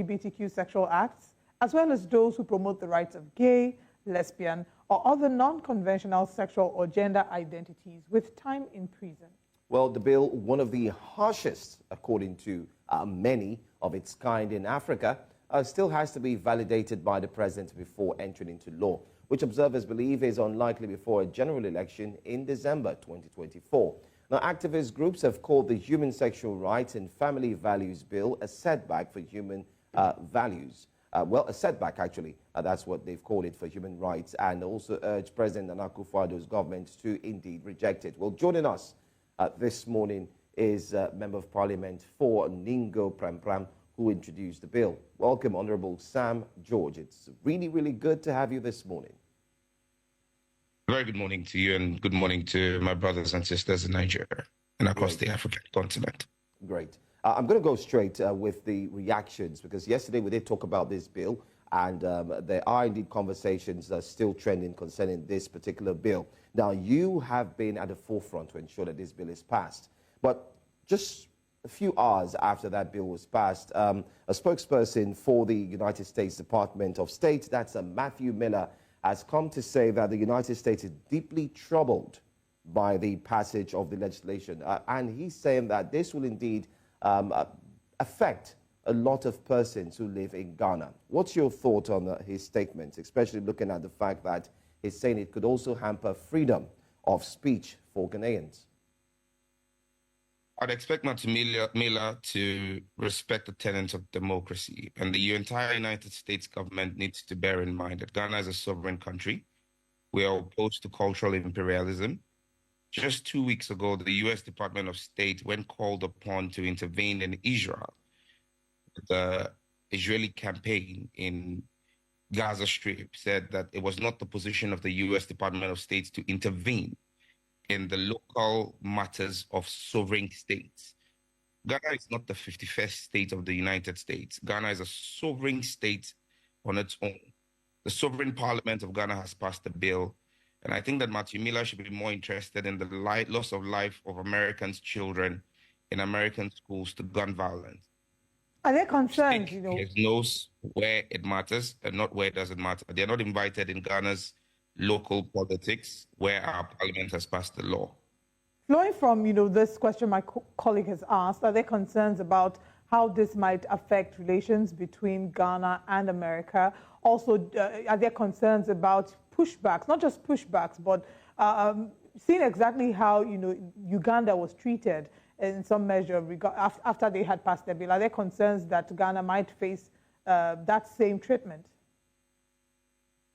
LGBTQ sexual acts, as well as those who promote the rights of gay, lesbian, or other non-conventional sexual or gender identities with time in prison. Well, the bill, one of the harshest, according to many of its kind in Africa, still has to be validated by the president before entering into law, which observers believe is unlikely before a general election in December 2024. Now, activist groups have called the Human Sexual Rights and Family Values Bill a setback for human values. Well, a setback, actually. That's what they've called it for human rights, and also urged President Nana Akufo-Addo's government to indeed reject it. Well, joining us this morning is Member of Parliament for Ningo Pram, who introduced the bill. Welcome, Honourable Sam George. It's really, really good to have you this morning. Very good morning to you, and good morning to my brothers and sisters in Nigeria and across the African continent. Great. I'm going to go straight with the reactions, because yesterday we did talk about this bill, and there are indeed conversations still trending concerning this particular bill. Now, you have been at the forefront to ensure that this bill is passed. But just a few hours after that bill was passed, a spokesperson for the United States Department of State, that's Matthew Miller, has come to say that the United States is deeply troubled by the passage of the legislation. And he's saying that this will indeed affect a lot of persons who live in Ghana. What's your thought on his statements, especially looking at the fact that he's saying it could also hamper freedom of speech for Ghanaians? I'd expect Matthew Miller to respect the tenets of democracy, and the entire United States government needs to bear in mind that Ghana is a sovereign country. We are opposed to cultural imperialism. Just 2 weeks ago, the U.S. Department of State, when called upon to intervene in Israel, the Israeli campaign in Gaza Strip, said that it was not the position of the U.S. Department of State to intervene in the local matters of sovereign states. Ghana is not the 51st state of the United States. Ghana is a sovereign state on its own. The sovereign parliament of Ghana has passed a bill, and I think that Matthew Miller should be more interested in the loss of life of Americans' children in American schools to gun violence. Are there concerns, He knows where it matters and not where it doesn't matter. They're not invited in Ghana's local politics where our parliament has passed the law. Flowing from, this question my colleague has asked, are there concerns about how this might affect relations between Ghana and America? Also, are there concerns about pushbacks, not just pushbacks, but seeing exactly how, Uganda was treated in some measure after they had passed their bill? Are there concerns that Ghana might face that same treatment?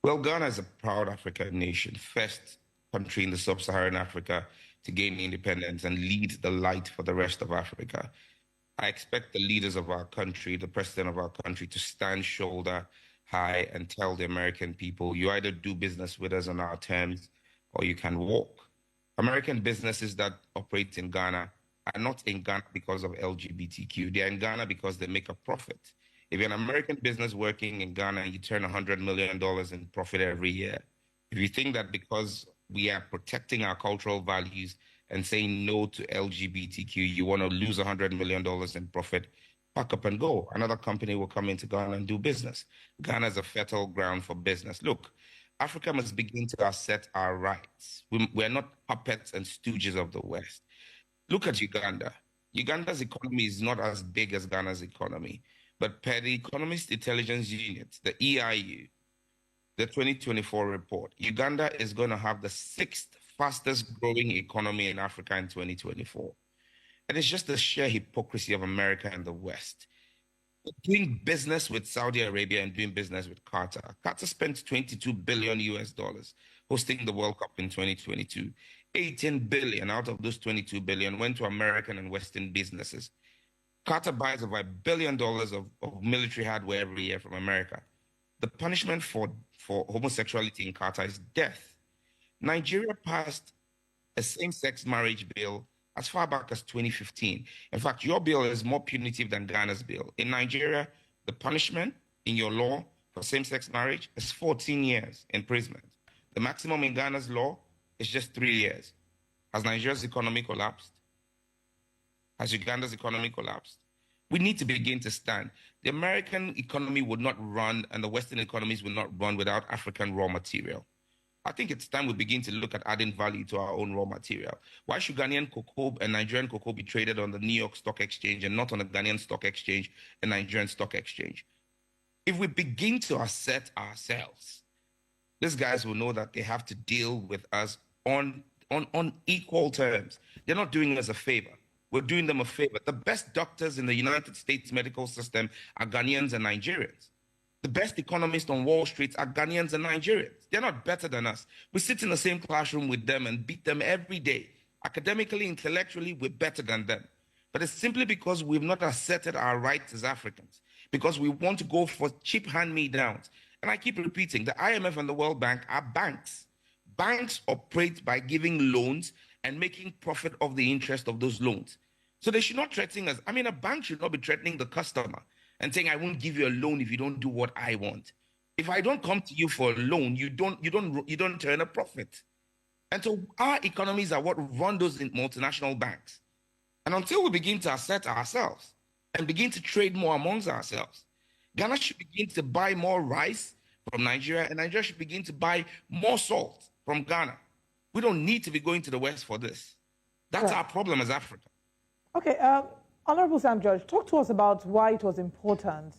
Well, Ghana is a proud African nation, first country in the sub-Saharan Africa to gain independence and lead the light for the rest of Africa. I expect the leaders of our country, the president of our country, to stand shoulder high and tell the American people, you either do business with us on our terms or you can walk. American businesses that operate in Ghana are not in Ghana because of LGBTQ. They're in Ghana because they make a profit. If you're an American business working in Ghana and you turn $100 million in profit every year, if you think that because we are protecting our cultural values and saying no to LGBTQ, you want to lose $100 million in profit, pack up and go. Another company will come into Ghana and do business. Ghana is a fertile ground for business. Look, Africa must begin to assert our rights. We're not puppets and stooges of the West. Look at Uganda. Uganda's economy is not as big as Ghana's economy. But per the Economist Intelligence Unit, the EIU, the 2024 report, Uganda is going to have the 6th fastest growing economy in Africa in 2024. And it's just the sheer hypocrisy of America and the West. Doing business with Saudi Arabia and doing business with Qatar. Qatar spent $22 billion hosting the World Cup in 2022. 18 billion out of those 22 billion went to American and Western businesses. Qatar buys over $1 billion of military hardware every year from America. The punishment for homosexuality in Qatar is death. Nigeria passed a same-sex marriage bill as far back as 2015. In fact, your bill is more punitive than Ghana's bill. In Nigeria, the punishment in your law for same-sex marriage is 14 years imprisonment. The maximum in Ghana's law is just 3 years. Has Nigeria's economy collapsed? Has Uganda's economy collapsed? We need to begin to stand. The American economy would not run and the Western economies would not run without African raw material. I think it's time we begin to look at adding value to our own raw material. Why should Ghanaian cocoa and Nigerian cocoa be traded on the New York Stock Exchange and not on the Ghanaian Stock Exchange and Nigerian Stock Exchange? If we begin to assert ourselves, these guys will know that they have to deal with us on equal terms. They're not doing us a favor. We're doing them a favor. The best doctors in the United States medical system are Ghanaians and Nigerians. The best economists on Wall Street are Ghanaians and Nigerians. They're not better than us. We sit in the same classroom with them and beat them every day. Academically, intellectually, we're better than them. But it's simply because we've not asserted our rights as Africans, because we want to go for cheap hand-me-downs. And I keep repeating, the IMF and the World Bank are banks. Banks operate by giving loans and making profit of the interest of those loans. So they should not threaten us. I mean, a bank should not be threatening the customer and saying, I won't give you a loan if you don't do what I want. If I don't come to you for a loan, you don't turn a profit. And so our economies are what run those multinational banks. And until we begin to assert ourselves and begin to trade more amongst ourselves, Ghana should begin to buy more rice from Nigeria, and Nigeria should begin to buy more salt from Ghana. We don't need to be going to the West for this. That's our problem as Africa. Okay, Honorable Sam George, talk to us about why it was important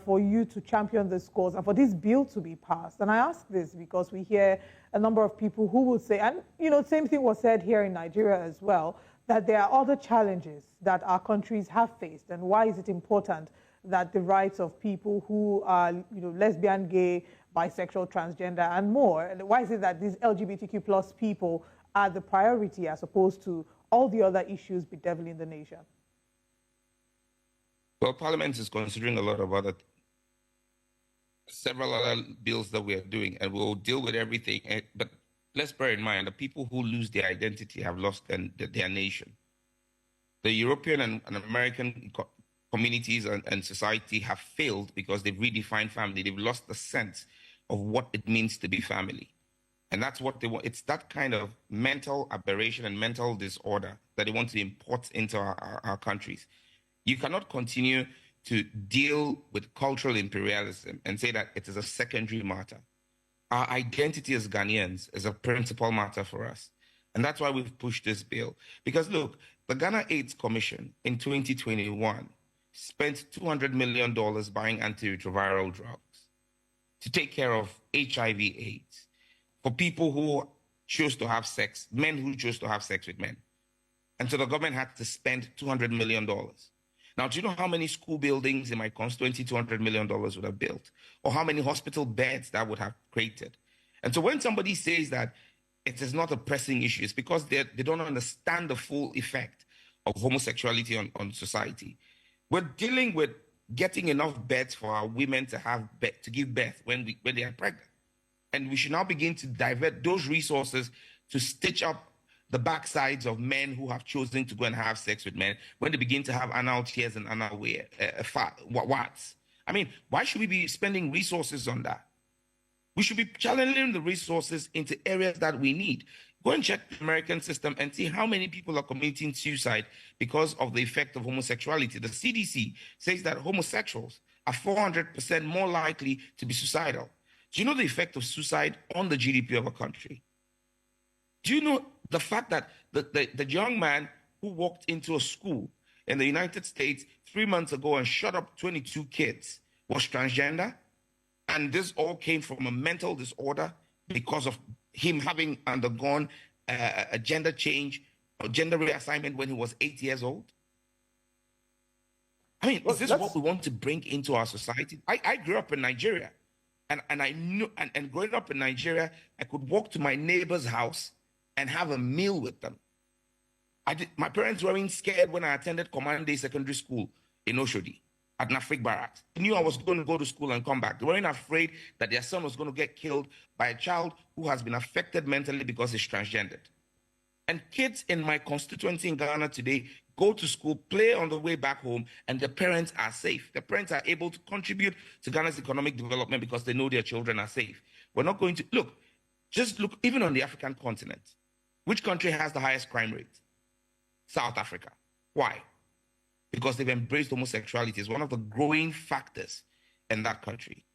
for you to champion this cause and for this bill to be passed. And I ask this because we hear a number of people who will say, and same thing was said here in Nigeria as well, that there are other challenges that our countries have faced. And why is it important that the rights of people who are, lesbian, gay, bisexual, transgender, and more, and why is it that these LGBTQ plus people are the priority as opposed to all the other issues bedeviling the nation? Well, Parliament is considering a lot of several other bills that we are doing, and we'll deal with everything. But let's bear in mind, the people who lose their identity have lost their nation. The European and American communities and society have failed because they've redefined family. They've lost the sense of what it means to be family. And that's what they want. It's that kind of mental aberration and mental disorder that they want to import into our countries. You cannot continue to deal with cultural imperialism and say that it is a secondary matter. Our identity as Ghanaians is a principal matter for us. And that's why we've pushed this bill. Because look, the Ghana AIDS Commission in 2021 spent $200 million buying antiretroviral drugs to take care of HIV/AIDS for people who choose to have sex, men who choose to have sex with men. And so the government had to spend $200 million. Now, do you know how many school buildings in my constituency $200 million would have built? Or how many hospital beds that would have created? And so when somebody says that it is not a pressing issue, it's because they don't understand the full effect of homosexuality on society. We're dealing with getting enough beds for our women to give birth when they are pregnant. And we should now begin to divert those resources to stitch up the backsides of men who have chosen to go and have sex with men when they begin to have anal tears and anal warts. I mean, why should we be spending resources on that? We should be channeling the resources into areas that we need. Go and check the American system and see how many people are committing suicide because of the effect of homosexuality. The CDC says that homosexuals are 400% more likely to be suicidal. Do you know the effect of suicide on the GDP of a country? Do you know the fact that the young man who walked into a school in the United States 3 months ago and shot up 22 kids was transgender? And this all came from a mental disorder because of him having undergone a gender change or gender reassignment when he was 8 years old? I mean, is this what we want to bring into our society? I grew up in Nigeria, and I knew, and growing up in Nigeria, I could walk to my neighbor's house and have a meal with them. My parents weren't scared when I attended Command Day Secondary School in Oshodi at Nafrik Barracks. They knew I was going to go to school and come back. They weren't afraid that their son was going to get killed by a child who has been affected mentally because he's transgendered. And kids in my constituency in Ghana today go to school, play on the way back home, and their parents are safe. Their parents are able to contribute to Ghana's economic development because they know their children are safe. We're not going to, just look, even on the African continent, which country has the highest crime rate? South Africa. Why? because they've embraced homosexuality. It's one of the growing factors in that country.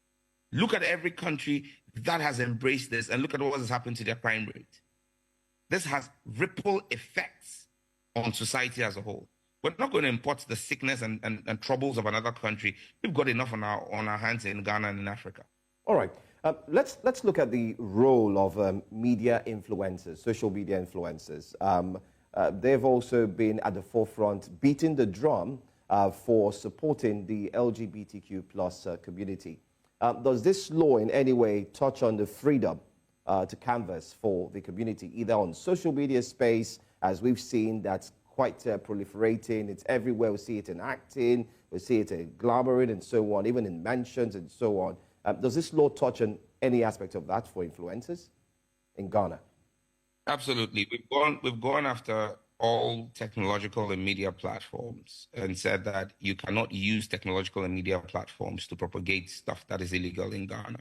Look at every country that has embraced this and look at what has happened to their crime rate. This has ripple effects on society as a whole. We're not going to import the sickness and troubles of another country. We've got enough on our hands in Ghana and in Africa. All right. Let's look at the role of media influencers, social media influencers. They've also been at the forefront, beating the drum for supporting the LGBTQ plus community. Does this law in any way touch on the freedom to canvass for the community, either on social media space, as we've seen, that's quite proliferating. It's everywhere. We see it in acting, we see it in glamoring and so on, even in mansions and so on. Does this law touch on any aspect of that for influencers in Ghana? Absolutely. We've gone after all technological and media platforms and said that you cannot use technological and media platforms to propagate stuff that is illegal in Ghana.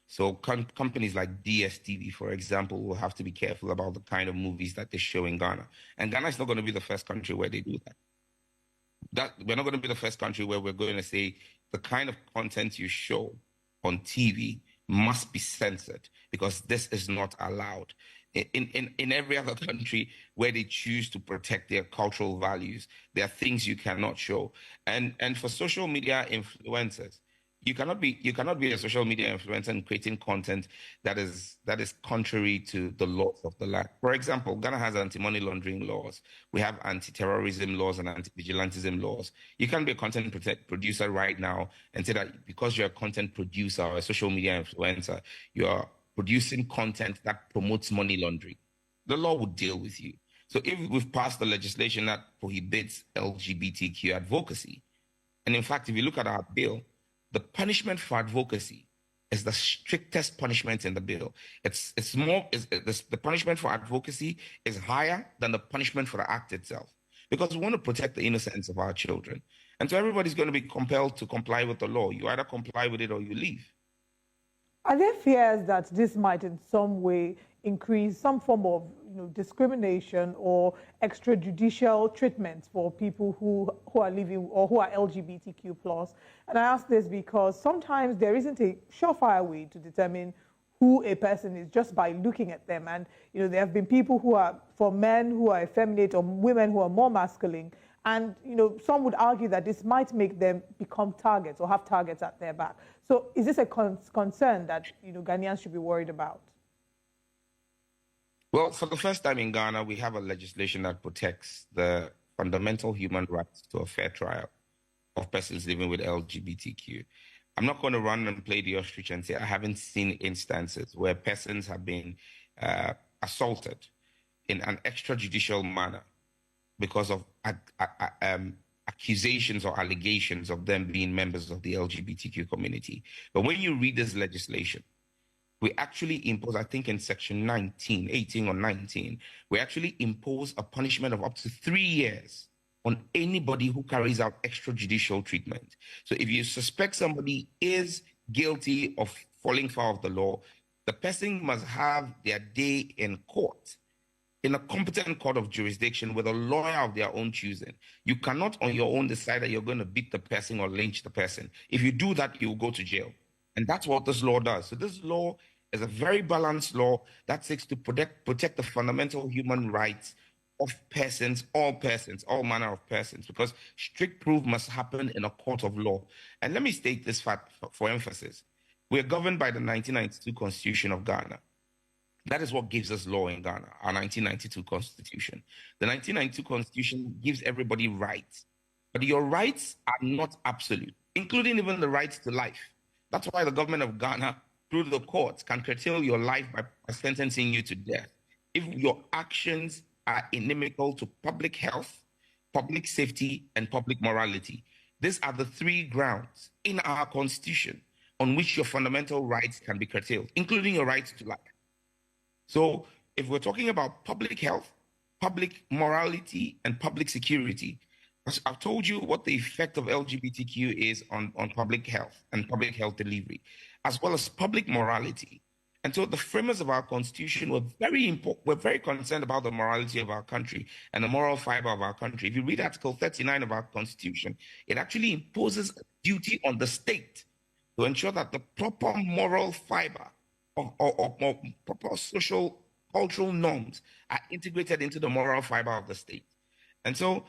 So companies like DSTV, for example, will have to be careful about the kind of movies that they show in Ghana. And Ghana is not going to be the first country where they do that. We're not going to be the first country where we're going to say the kind of content you show on TV must be censored because this is not allowed. In every other country where they choose to protect their cultural values, there are things you cannot show. And for social media influencers, you cannot be a social media influencer and creating content that is contrary to the laws of the land. For example, Ghana has anti-money laundering laws. We have anti-terrorism laws and anti-vigilantism laws. You can't be a content producer right now and say that because you're a content producer or a social media influencer, you are producing content that promotes money laundering. The law would deal with you. So if we've passed the legislation that prohibits LGBTQ advocacy, and in fact, if you look at our bill, the punishment for advocacy is the strictest punishment in the bill. The punishment for advocacy is higher than the punishment for the act itself, because we want to protect the innocence of our children. And so everybody's going to be compelled to comply with the law. You either comply with it or you leave. Are there fears that this might in some way increase some form of discrimination or extrajudicial treatment for people who are living or who are LGBTQ plus? And I ask this because sometimes there isn't a surefire way to determine who a person is just by looking at them. And there have been people who are, for men who are effeminate or women who are more masculine. And some would argue that this might make them become targets or have targets at their back. So is this a concern that Ghanaians should be worried about? Well, for the first time in Ghana, we have a legislation that protects the fundamental human rights to a fair trial of persons living with LGBTQ. I'm not going to run and play the ostrich and say I haven't seen instances where persons have been assaulted in an extrajudicial manner because of accusations or allegations of them being members of the LGBTQ community. But when you read this legislation, we actually impose, I think in section 18 or 19, we actually impose a punishment of up to 3 years on anybody who carries out extrajudicial treatment. So if you suspect somebody is guilty of falling foul of the law, the person must have their day in court, in a competent court of jurisdiction with a lawyer of their own choosing. You cannot on your own decide that you're going to beat the person or lynch the person. If you do that, you'll go to jail. And that's what this law does. So this law is a very balanced law that seeks to protect the fundamental human rights of persons, all manner of persons, because strict proof must happen in a court of law. And let me state this fact for emphasis. We are governed by the 1992 Constitution of Ghana. That is what gives us law in Ghana, our 1992 Constitution. The 1992 Constitution gives everybody rights, but your rights are not absolute, including even the right to life. That's why the government of Ghana, through the courts, can curtail your life by sentencing you to death if your actions are inimical to public health, public safety, and public morality. These are the 3 grounds in our Constitution on which your fundamental rights can be curtailed, including your right to life. So if we're talking about public health, public morality, and public security, I've told you what the effect of LGBTQ is on public health and public health delivery, as well as public morality. And so the framers of our constitution were very concerned about the morality of our country and the moral fiber of our country. If you read Article 39 of our constitution, it actually imposes a duty on the state to ensure that the proper moral fiber or proper social, cultural norms are integrated into the moral fiber of the state. And so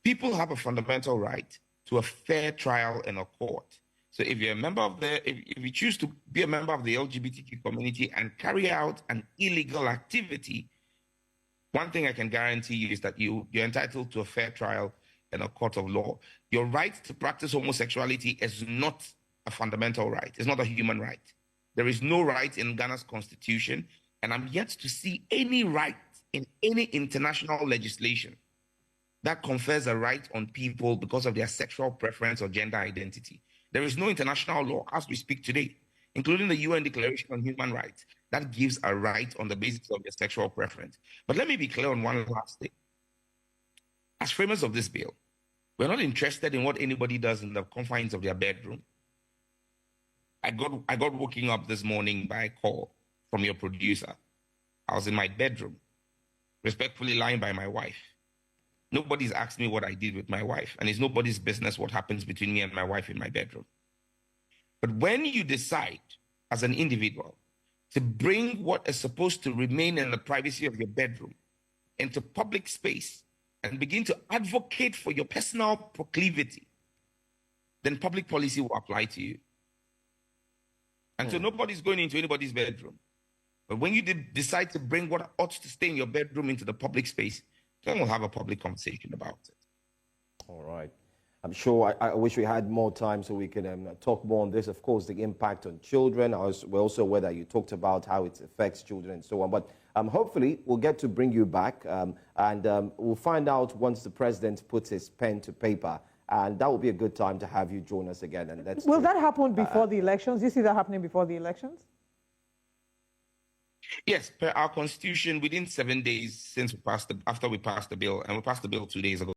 people have a fundamental right to a fair trial in a court. So if you're a member of if you choose to be a member of the LGBTQ community and carry out an illegal activity, one thing I can guarantee you is that you're entitled to a fair trial in a court of law. Your right to practice homosexuality is not a fundamental right. It's not a human right. There is no right in Ghana's constitution, and I'm yet to see any right in any international legislation that confers a right on people because of their sexual preference or gender identity. There is no international law as we speak today, including the UN Declaration on Human Rights, that gives a right on the basis of their sexual preference. But let me be clear on one last thing. As framers of this bill, we're not interested in what anybody does in the confines of their bedroom. I got woken up this morning by a call from your producer. I was in my bedroom, respectfully lying by my wife. Nobody's asked me what I did with my wife, and it's nobody's business what happens between me and my wife in my bedroom. But when you decide as an individual to bring what is supposed to remain in the privacy of your bedroom into public space and begin to advocate for your personal proclivity, then public policy will apply to you. And so nobody's going into anybody's bedroom. But when you decide to bring what ought to stay in your bedroom into the public space, then we'll have a public conversation about it. All right. I'm sure I wish we had more time so we can talk more on this. Of course, the impact on children. We're also aware that you talked about how it affects children and so on. But hopefully, we'll get to bring you back. And we'll find out once the president puts his pen to paper. And that will be a good time to have you join us again. And will that happen before the elections? Do you see that happening before the elections? Yes, per our constitution, within 7 days after we passed the bill, and we passed the bill 2 days ago.